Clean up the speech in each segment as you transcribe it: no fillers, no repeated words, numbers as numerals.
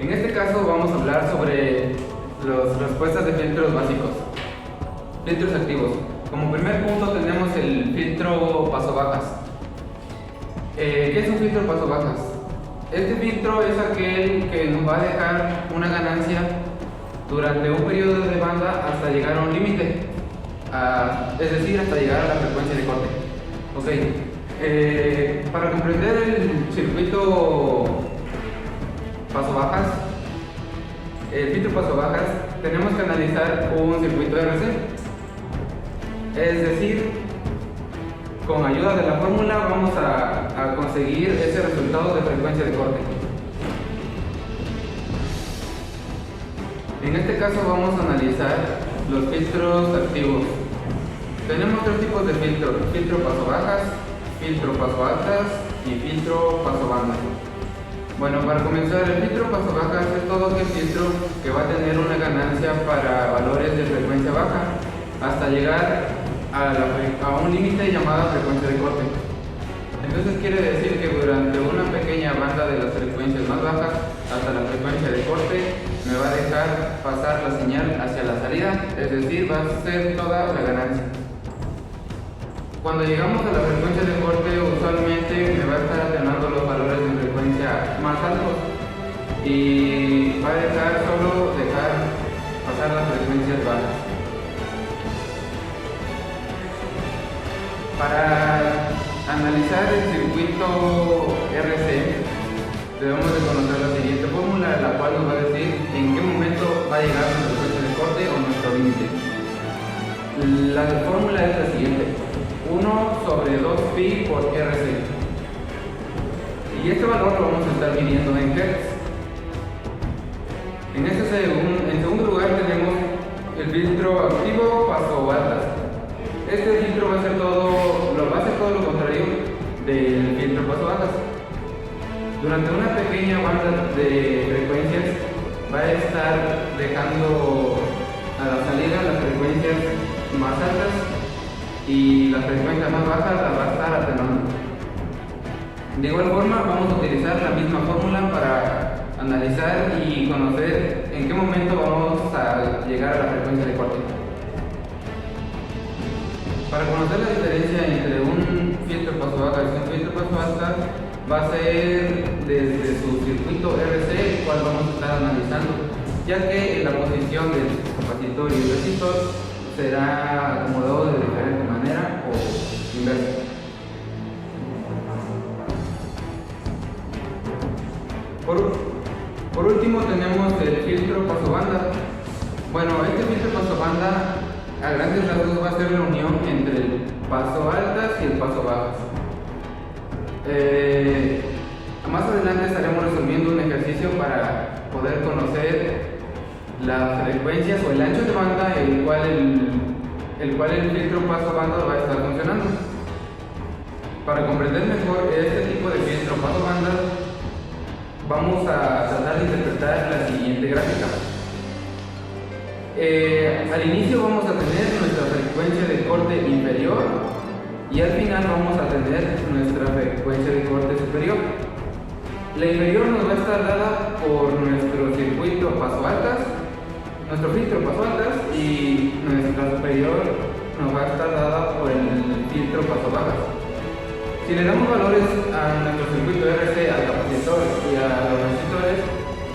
En este caso vamos a hablar sobre las respuestas de filtros básicos, filtros activos. Como primer punto tenemos el filtro paso bajas. ¿Qué es un filtro paso bajas? Este filtro es aquel que nos va a dejar una ganancia durante un periodo de banda hasta llegar a un límite, es decir, hasta llegar a la frecuencia de corte. Para comprender el circuito paso bajas, el filtro paso bajas, tenemos que analizar un circuito RC, es decir, con ayuda de la fórmula vamos a conseguir ese resultado de frecuencia de corte. En este caso vamos a analizar los filtros activos. Tenemos tres tipos de filtros: filtro paso bajas, filtro paso altas y filtro paso banda. Bueno, para comenzar, el filtro paso bajas es todo aquel filtro que va a tener una ganancia para valores de frecuencia baja hasta llegar a un límite llamado frecuencia de corte. Entonces quiere decir que durante una pequeña banda de las frecuencias más bajas hasta la frecuencia de corte me va a dejar pasar la señal hacia la salida, es decir, va a ser toda la ganancia. Cuando llegamos a la frecuencia de corte, usualmente me va a estar atenuando los valores de frecuencia más altos y va a dejar pasar las frecuencias bajas. Para analizar el circuito RC, debemos de conocer la siguiente fórmula, la cual nos va a decir en qué momento va a llegar nuestra frecuencia de corte o nuestro límite. La fórmula es la siguiente: 1 sobre 2pi por RC. Y este valor lo vamos a estar midiendo en Hz. En segundo lugar tenemos el filtro activo paso altas. Este filtro va a hacer todo lo contrario del filtro paso bajas. Durante una pequeña banda de frecuencias va a estar dejando a la salida las frecuencias más altas y las frecuencias más bajas las va a estar atenuando. De igual forma vamos a utilizar la misma fórmula para analizar y conocer en qué momento vamos a llegar a la frecuencia de corte. Para conocer la diferencia entre un filtro paso bajas y un filtro paso altas, va a ser desde su circuito RC, el cual vamos a estar analizando, ya que la posición del capacitor y el resistor será acomodado de diferente manera o inverso. Por último tenemos el filtro paso banda. Bueno, este filtro paso banda a grandes rasgos va a ser la unión entre el paso altas y el paso bajas. Más adelante estaremos resolviendo un ejercicio para poder conocer las frecuencias o el ancho de banda el cual el filtro paso banda va a estar funcionando. Para comprender mejor este tipo de filtro paso banda, vamos a tratar de interpretar la siguiente gráfica. Al inicio vamos a tener nuestra frecuencia de corte inferior y al final vamos a tener nuestra frecuencia de corte superior. La inferior nos va a estar dada por nuestro circuito paso altas, nuestro filtro paso altas, y nuestra superior nos va a estar dada por el filtro paso bajas. Si le damos valores a nuestro circuito RC, al capacitor y a los resistores,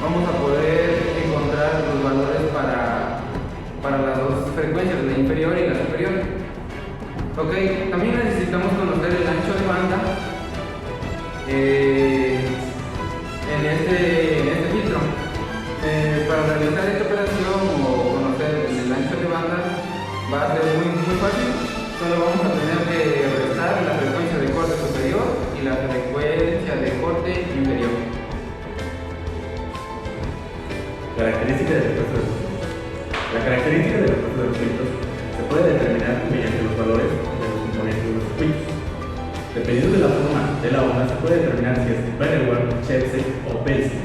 vamos a poder encontrar los valores para las dos frecuencias, la inferior y la superior. También necesitamos conocer el ancho de banda en este filtro. Para realizar esta operación o conocer el ancho de banda va a ser muy fácil. Solo vamos a tener que restar la frecuencia de corte superior y la frecuencia de corte inferior. La característica de los filtros se puede determinar mediante los valores de los componentes de los circuitos. Dependiendo de la forma de la onda, se puede determinar si es Bellevue, Chebyshev o Belsky.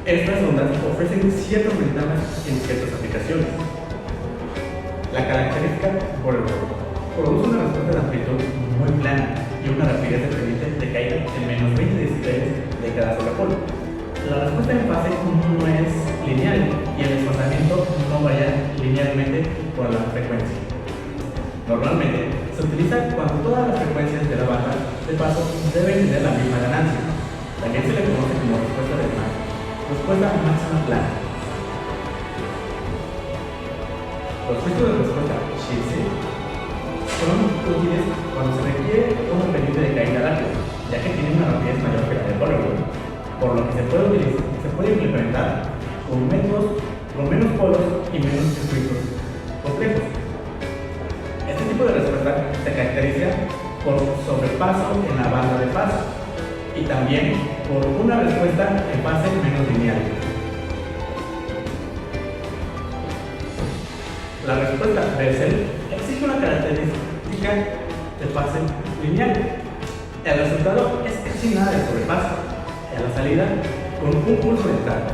Estas ondas ofrecen ciertas ventajas en ciertas aplicaciones. La característica produce una respuesta de amplitud muy plana y una rapidez dependiente de caída en menos 20 decibeles de cada sola polo. La respuesta en fase no es lineal y el desfasamiento no varía linealmente por la frecuencia. Normalmente se utiliza cuando todas las frecuencias de la banda de paso deben tener la misma ganancia. También se le conoce como respuesta de Mach, respuesta máxima plana. Los filtros de respuesta Schilse son útiles cuando se requiere una pendiente de caída rápida, ya que tienen una rapidez mayor que la de Bollywood, por lo que se puede implementar con métodos con menos polos y menos circuitos complejos. Este tipo de respuesta se caracteriza por sobrepaso en la banda de paso y también por una respuesta en fase menos lineal. La respuesta Bessel exige una característica de fase lineal. El resultado es casi nada de sobrepaso a la salida con un pulso de entrada.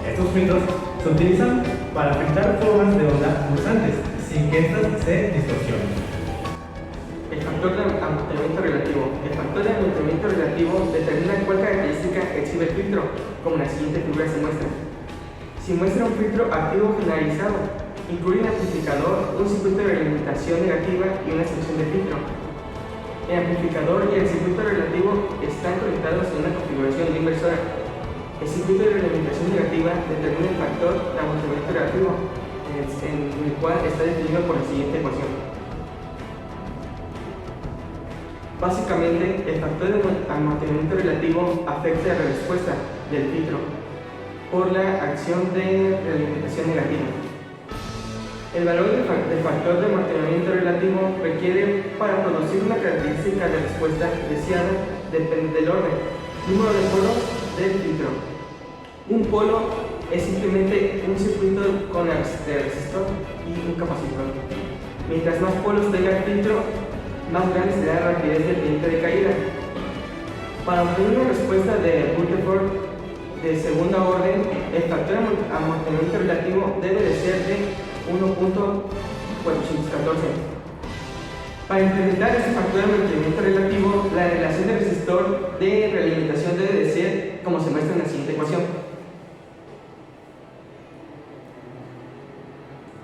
Estos filtros se utilizan para afectar formas de onda pulsantes sin que éstas se distorsionen. El factor de amortiguamiento relativo. El factor de amortiguamiento relativo determina cuál característica exhibe el filtro, como en la siguiente figura se muestra. Si muestra un filtro activo generalizado, incluye un amplificador, un circuito de realimentación negativa y una sección de filtro. El amplificador y el circuito relativo están conectados en una configuración de inversora. El circuito de realimentación negativa determina el factor de amortiguamiento relativo, en el cual está definido por la siguiente ecuación. Básicamente, el factor de amortiguamiento relativo afecta la respuesta del filtro por la acción de realimentación negativa. El valor del factor de amortiguamiento relativo requiere para producir una característica de respuesta deseada depende del orden, número de polos del filtro. Un polo es simplemente un circuito con resistor y un capacitor. Mientras más polos tenga el filtro, más grande será la rapidez del pendiente de caída. Para obtener una respuesta de Rutherford de segunda orden, el factor de amortiguamiento relativo debe de ser de 1.414. Para implementar este factor de amortiguamiento relativo, la relación del resistor de realimentación debe de ser como se muestra en la siguiente ecuación.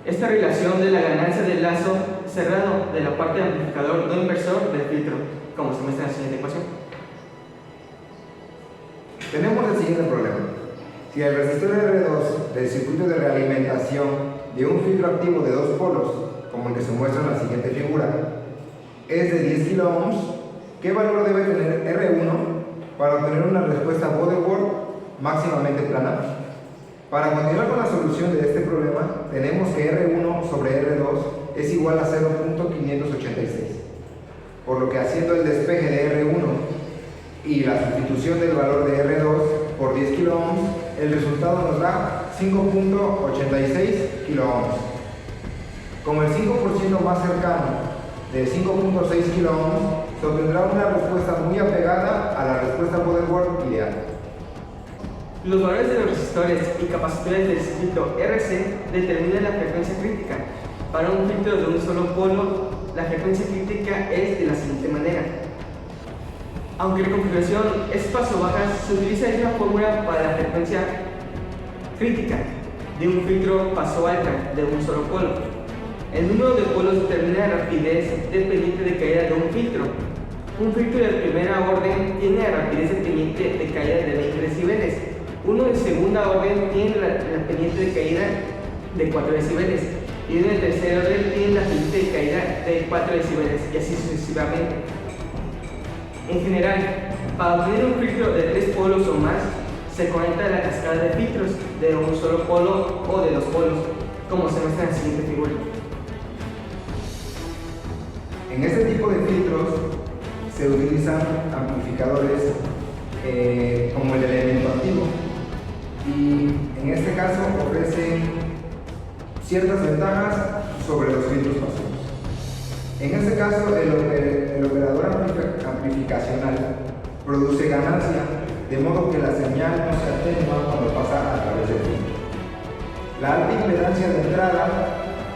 Esta relación de la ganancia del lazo cerrado de la parte del amplificador no inversor del filtro, como se muestra en la siguiente ecuación. Tenemos el siguiente problema. Si el resistor R2 del circuito de realimentación de un filtro activo de dos polos, como el que se muestra en la siguiente figura, es de 10 kΩ, ¿qué valor debe tener R1 para obtener una respuesta Bode-Ward máximamente plana? Para continuar con la solución de este problema, tenemos que R1 sobre R2 es igual a 0.586, por lo que haciendo el despeje de R1 y la sustitución del valor de R2 por 10 kΩ, el resultado nos da 5.86 kΩ. Como el 5% más cercano de 5.6 kΩ, se obtendrá una respuesta muy apegada a la respuesta Bode-Ward ideal. Los valores de los resistores y capacitores del circuito RC determinan la frecuencia crítica. Para un filtro de un solo polo, la frecuencia crítica es de la siguiente manera. Aunque la configuración es paso-bajas, se utiliza esta fórmula para la frecuencia crítica de un filtro paso-alta de un solo polo. El número de polos determina la rapidez dependiente de caída de un filtro. Un filtro de primera orden tiene la rapidez dependiente de caída de 20 decibeles. Uno de segunda orden tiene la pendiente de caída de 4 decibeles y uno de tercera orden tiene la pendiente de caída de 4 decibeles y así sucesivamente. En general, para obtener un filtro de 3 polos o más, se conecta la cascada de filtros de un solo polo o de 2 polos, como se muestra en la siguiente figura. En este tipo de filtros se utilizan amplificadores como el elemento activo, y en este caso ofrecen ciertas ventajas sobre los filtros pasivos. En este caso, el operador amplificacional produce ganancia, de modo que la señal no se atenúa cuando pasa a través del filtro. La alta impedancia de entrada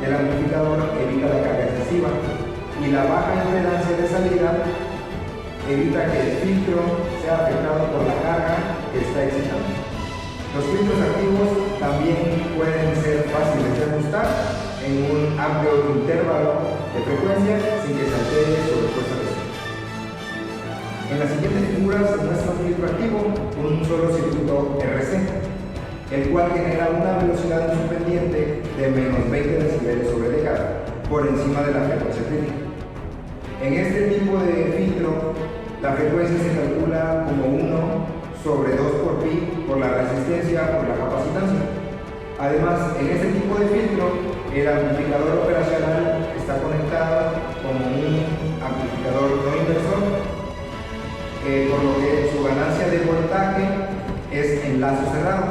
del amplificador evita la carga excesiva, y la baja impedancia de salida evita que el filtro sea afectado por la carga que está excitando. Los filtros activos también pueden ser fáciles de ajustar en un amplio intervalo de frecuencia sin que se altere su respuesta reciente. En la siguiente figura se muestra un filtro activo con un solo circuito RC, el cual genera una velocidad en su pendiente de menos 20 decibeles sobre década, por encima de la frecuencia crítica. En este tipo de filtro, la frecuencia se calcula como 1 sobre 2 por pi por la resistencia por la capacitancia. Además, en este tipo de filtro, el amplificador operacional está conectado como un amplificador no inversor, por lo que su ganancia de voltaje es en lazo cerrado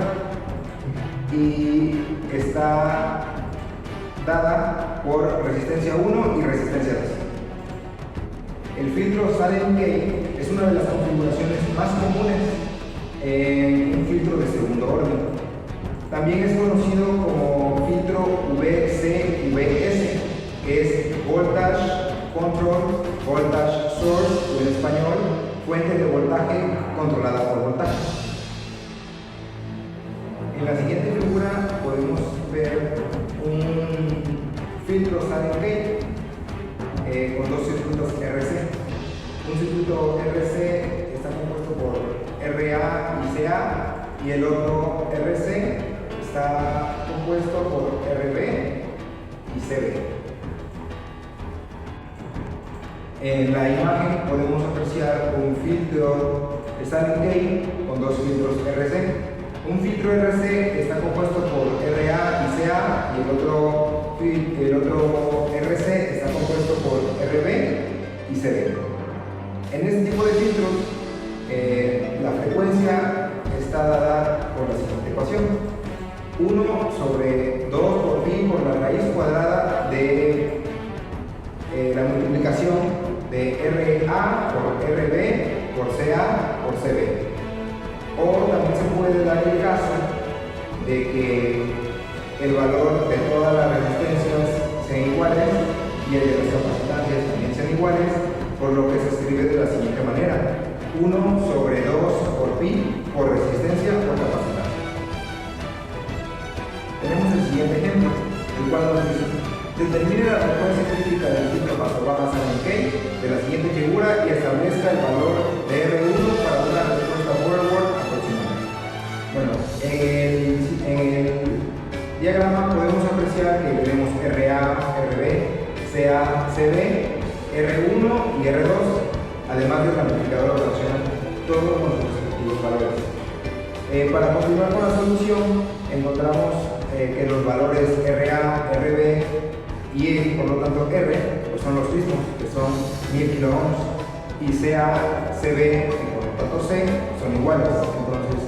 y está dada por resistencia 1 y resistencia 2. El filtro Salem Gate es una de las configuraciones más comunes en un filtro de segundo orden. También es conocido como filtro VCVS, que es Voltage Control Voltage Source, o en español, fuente de voltaje controlada por voltaje. En la siguiente figura podemos ver un filtro Salem Gate con dos circuitos RC. Un circuito RC está compuesto por RA y CA, y el otro RC está compuesto por RB y CB. En la imagen podemos apreciar un filtro Salem Gate con dos filtros RC. Un filtro RC está compuesto por RA y CA, y el otro RC está compuesto por RB y CB. En este tipo de filtros, la frecuencia está dada por la siguiente ecuación: 1 sobre 2 por pi por la raíz cuadrada de la multiplicación de RA por RB por CA por CB. O también se puede dar el caso de que el valor de todas las resistencias sean iguales y el de las capacitancias también sean iguales, por lo que se escribe de la siguiente manera: 1 sobre 2 por pi por resistencia por capacitancia. Tenemos el siguiente ejemplo, el cual nos dice: determine la frecuencia crítica del filtro paso baja Salem Gate de la siguiente figura y establezca el valor de R1 para una respuesta forward aproximada. Bueno, en el diagrama podemos apreciar que tenemos RA, RB, CA, CB, R1 y R2, además del amplificador operacional, todos con sus respectivos valores. Para continuar con la solución, encontramos que los valores RA, RB y por lo tanto R pues son los mismos, que son 1000 kilo ohms, y CA, CB y por lo tanto C son iguales. Entonces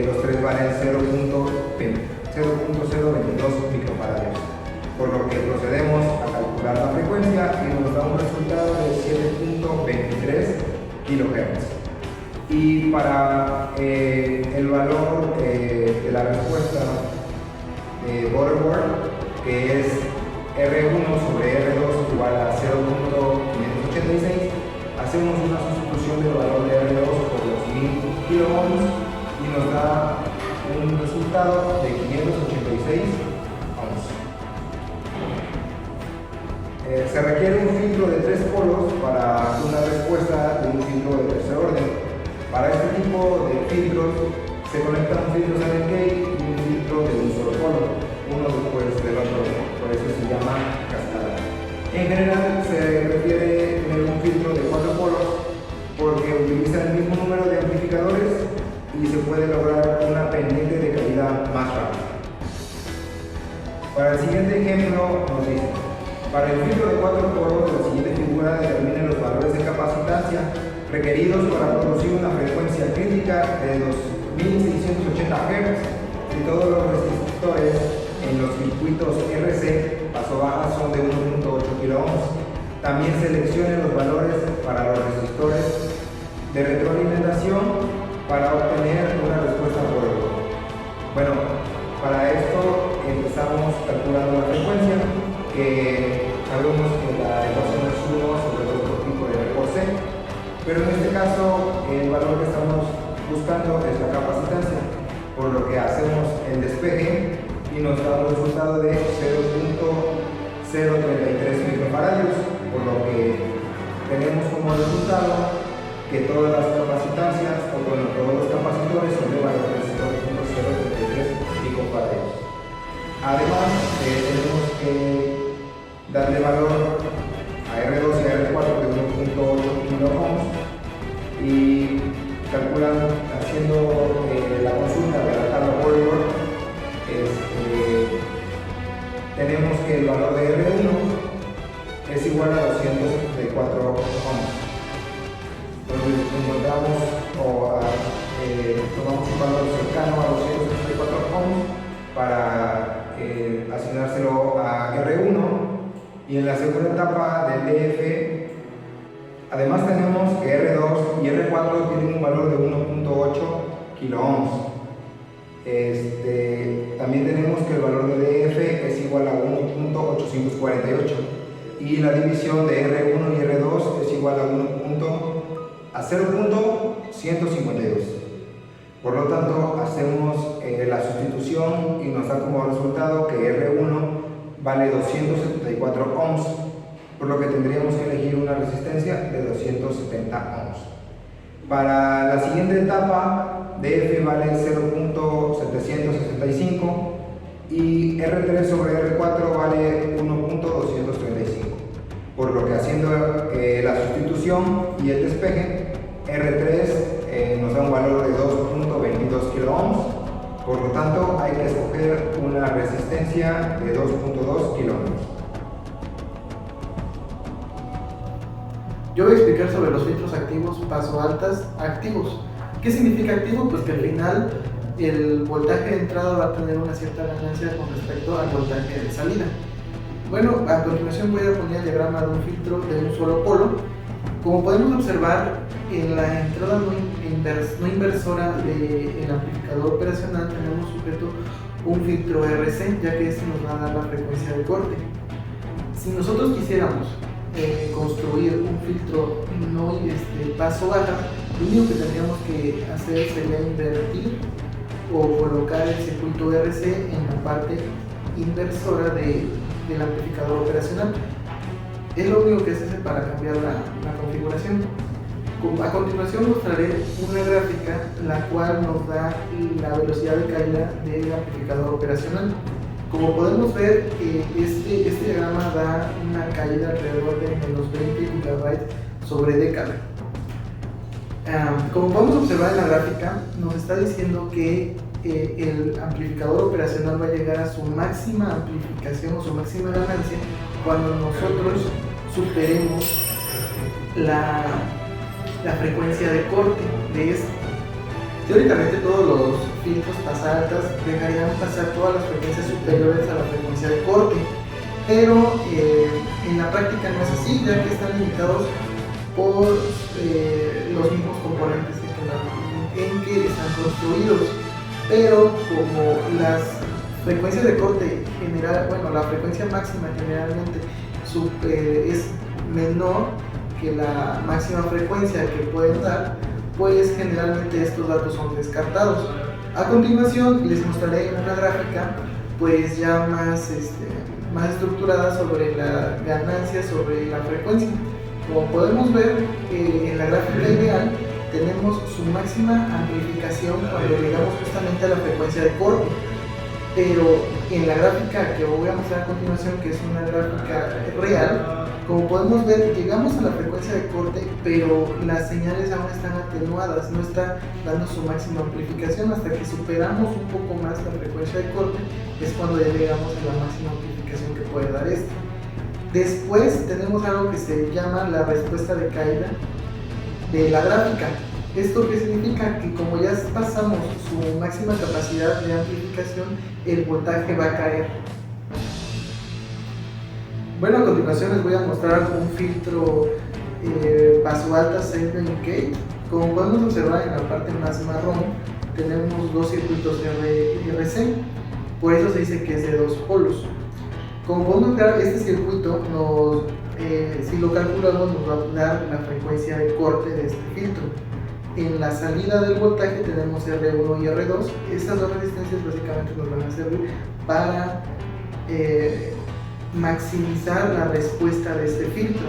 los tres valen 0.022 microfaradios, por lo que procedemos a calcular la frecuencia y nos da un resultado de 7.23 kHz. Y para el valor de la respuesta de Butterworth, que es R1 sobre R2 igual a 0.586, hacemos una sustitución del valor de R2 por los 1000 kilo ohms y nos da un resultado de 586 ohms. Se requiere un filtro de 3 polos para una respuesta de un filtro de tercer orden. Para este tipo de filtros se conecta un filtro Salem Gate y un filtro de un solo polo, uno después del otro, por eso se llama cascada. En general se refiere tener un filtro de 4 polos porque utiliza el mismo número de amplificadores y se puede lograr una pendiente de calidad más rápida. Para el siguiente ejemplo nos dice: para el filtro de 4 polos de la siguiente figura determine los valores de capacitancia requeridos para producir una frecuencia crítica de 2680 Hz y todos los resistores en los circuitos RC paso baja son de 1.8 kilo ohms. También seleccione los valores para los resistores de retroalimentación para obtener una respuesta por el. Bueno, para esto empezamos calculando la frecuencia, que sabemos que la ecuación es 1 sobre 2 por pi por R por C, pero en este caso el valor que estamos buscando es la capacitancia. por lo que hacemos el despeje y nos da un resultado de 0.033 microfaradios, por lo que tenemos como resultado que todas las capacitancias, o bueno, todos los capacitores son de valor de 0.033 picofaradios. Además, tenemos que darle valor a R2 y a R4 de 1.8 kiloohms y calculando, haciendo la consulta de la tabla Bollinger, tenemos que el valor de R1 es igual a 274 ohms. Entonces encontramos tomamos un valor cercano a 274 ohms para asignárselo a R1, y en la segunda etapa del DF además tenemos que R2 y R4 tienen un valor de 1.8 kiloohms. También tenemos que el valor de DF es igual a 1.848 y la división de R1 y R2 es igual a 0.152. Por lo tanto, hacemos la sustitución y nos da como resultado que R1 vale 274 ohms, por lo que tendríamos que elegir una resistencia de 270 ohms. Para la siguiente etapa, DF vale 0.765 y R3 sobre R4 vale 1.235, por lo que haciendo la sustitución y el despeje, R3 nos da un valor de 2.22 kiloohms, por lo tanto hay que escoger una resistencia de 2.2 kiloohms. Yo voy a explicar sobre los filtros activos paso altas activos. ¿Qué significa activo? Pues que al final el voltaje de entrada va a tener una cierta ganancia con respecto al voltaje de salida. Bueno, a continuación voy a poner el diagrama de un filtro de un solo polo. Como podemos observar, en la entrada no inversora del amplificador operacional tenemos sujeto un filtro RC, ya que este nos va a dar la frecuencia de corte. Si nosotros quisiéramos construir un filtro no paso baja, lo único que tendríamos que hacer sería invertir o colocar el circuito RC en la parte inversora del amplificador operacional. Es lo único que se hace para cambiar la configuración. A continuación mostraré una gráfica la cual nos da la velocidad de caída del amplificador operacional. Como podemos ver, este diagrama da una caída alrededor de menos 20 GB sobre década. Como podemos observar en la gráfica, nos está diciendo que el amplificador operacional va a llegar a su máxima amplificación o su máxima ganancia cuando nosotros superemos la frecuencia de corte de este. Teóricamente todos los filtros pasaltas dejarían pasar todas las frecuencias superiores a la frecuencia de corte, pero en la práctica no es así, ya que están limitados por los mismos componentes en que están construidos. Pero como las frecuencias de corte general, bueno, la frecuencia máxima generalmente es menor que la máxima frecuencia que pueden dar, pues generalmente estos datos son descartados. A continuación les mostraré una gráfica pues ya más estructurada sobre la ganancia sobre la frecuencia. Como podemos ver, en la gráfica ideal tenemos su máxima amplificación cuando llegamos justamente a la frecuencia de corte, pero en la gráfica que voy a mostrar a continuación, que es una gráfica real, como podemos ver, llegamos a la frecuencia de corte, pero las señales aún están atenuadas, no está dando su máxima amplificación. Hasta que superamos un poco más la frecuencia de corte es cuando ya llegamos a la máxima amplificación que puede dar este. Después tenemos algo que se llama la respuesta de caída de la gráfica. ¿Esto qué significa? Que como ya pasamos su máxima capacidad de amplificación, el voltaje va a caer. Bueno, a continuación les voy a mostrar un filtro paso alta Selden Gate. Como podemos observar en la parte más marrón, tenemos dos circuitos RC, por eso se dice que es de dos polos. Como podemos ver, este circuito si lo calculamos nos va a dar la frecuencia de corte de este filtro. en la salida del voltaje tenemos R1 y R2. Estas dos resistencias básicamente nos van a servir para maximizar la respuesta de este filtro.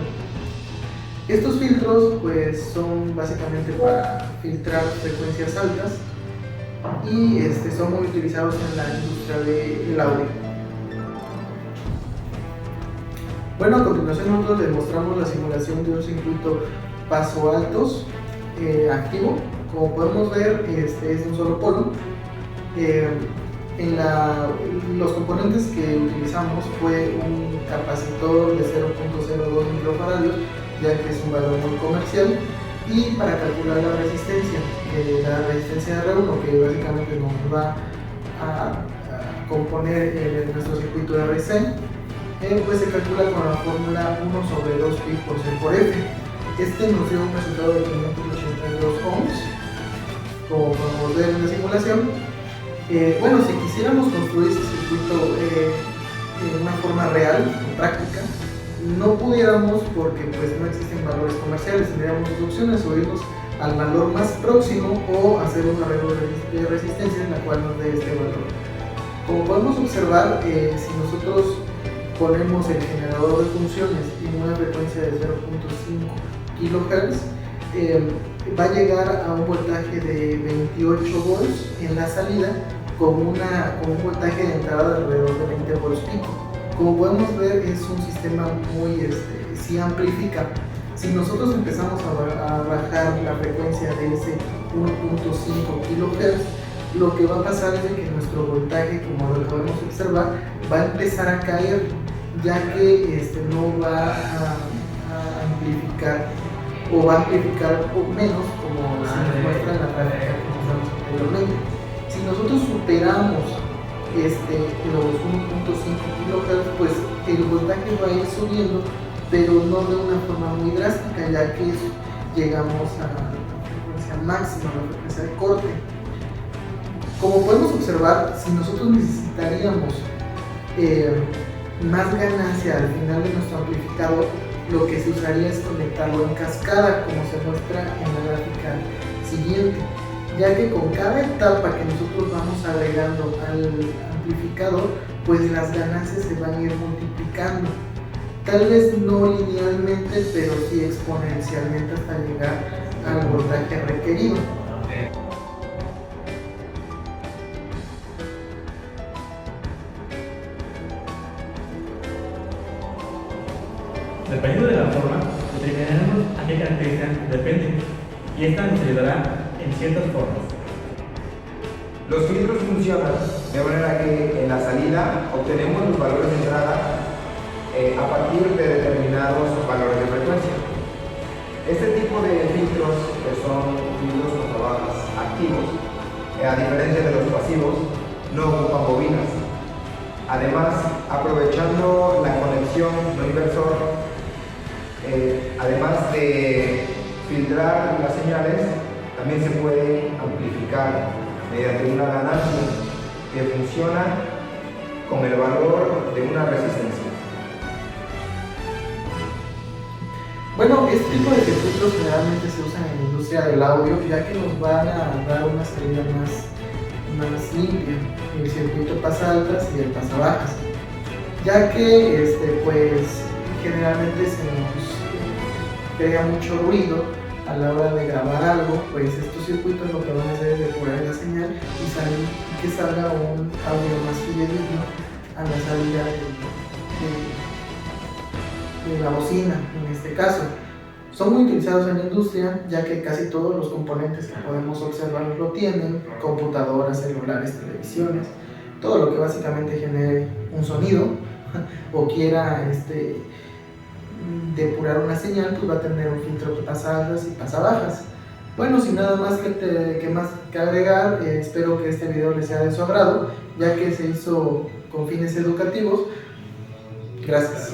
Estos filtros pues son básicamente para filtrar frecuencias altas y son muy utilizados en la industria del audio. Bueno, a continuación nosotros demostramos la simulación de un circuito paso altos activo. Como podemos ver, es de un solo polo. Los componentes que utilizamos fue un capacitor de 0.02 microfaradios, ya que es un valor muy comercial, y para calcular la resistencia R1, que básicamente nos va a componer nuestro circuito RC, pues se calcula con la fórmula 1/2π/C/F. Este nos dio un resultado de 582 ohms, como podemos ver en la simulación. Bueno, si quisiéramos construir ese circuito de una forma real, práctica, no pudiéramos porque pues no existen valores comerciales. Tendríamos dos opciones: o irnos al valor más próximo o hacer un arreglo de resistencia en la cual nos dé este valor. Como podemos observar, si nosotros ponemos el generador de funciones en una frecuencia de 0.5 kHz, va a llegar a un voltaje de 28 volts en la salida con un voltaje de entrada de alrededor de 20 volts pico. Como podemos ver, es un sistema muy, sí amplifica. Si nosotros empezamos a bajar la frecuencia de ese 1.5 kHz, lo que va a pasar es de que nuestro voltaje, como lo podemos observar, va a empezar a caer, ya que no va a amplificar, o va a amplificar menos, como se nos muestra en la gráfica que mostramos anteriormente. Si nosotros superamos los 1.5 kHz, pues el voltaje va a ir subiendo, pero no de una forma muy drástica, ya que llegamos a la frecuencia máxima, la frecuencia de corte. Como podemos observar, si nosotros necesitaríamos más ganancia al final de nuestro amplificador, lo que se usaría es conectarlo en cascada, como se muestra en la gráfica siguiente, ya que con cada etapa que nosotros vamos agregando al amplificador, pues las ganancias se van a ir multiplicando, tal vez no linealmente, pero sí exponencialmente hasta llegar al voltaje requerido. Dependiendo de la forma, determinaremos a qué características dependen, y esta nos ayudará en ciertas formas. Los filtros funcionan de manera que en la salida obtenemos los valores de entrada a partir de determinados valores de frecuencia. Este tipo de filtros, que son filtros contrabajas activos, a diferencia de los pasivos, no ocupan bobinas. Además, aprovechando la conexión no inversor, además de filtrar las señales, también se puede amplificar mediante una ganancia que funciona con el valor de una resistencia. Bueno, este tipo de circuitos generalmente se usan en la industria del audio, ya que nos van a dar una salida más limpia, el circuito pasa altas y el pasa bajas, ya que pues generalmente se nos crea mucho ruido a la hora de grabar algo. Pues estos circuitos lo que van a hacer es depurar la señal y que salga un audio más fidedigno a la salida de la bocina. En este caso son muy utilizados en la industria, ya que casi todos los componentes que podemos observar lo tienen: computadoras, celulares, televisiones, todo lo que básicamente genere un sonido o quiera depurar una señal, pues va a tener un filtro que pasa altas y pasa bajas. Bueno, sin nada más que agregar, espero que este video les sea de su agrado, ya que se hizo con fines educativos. Gracias.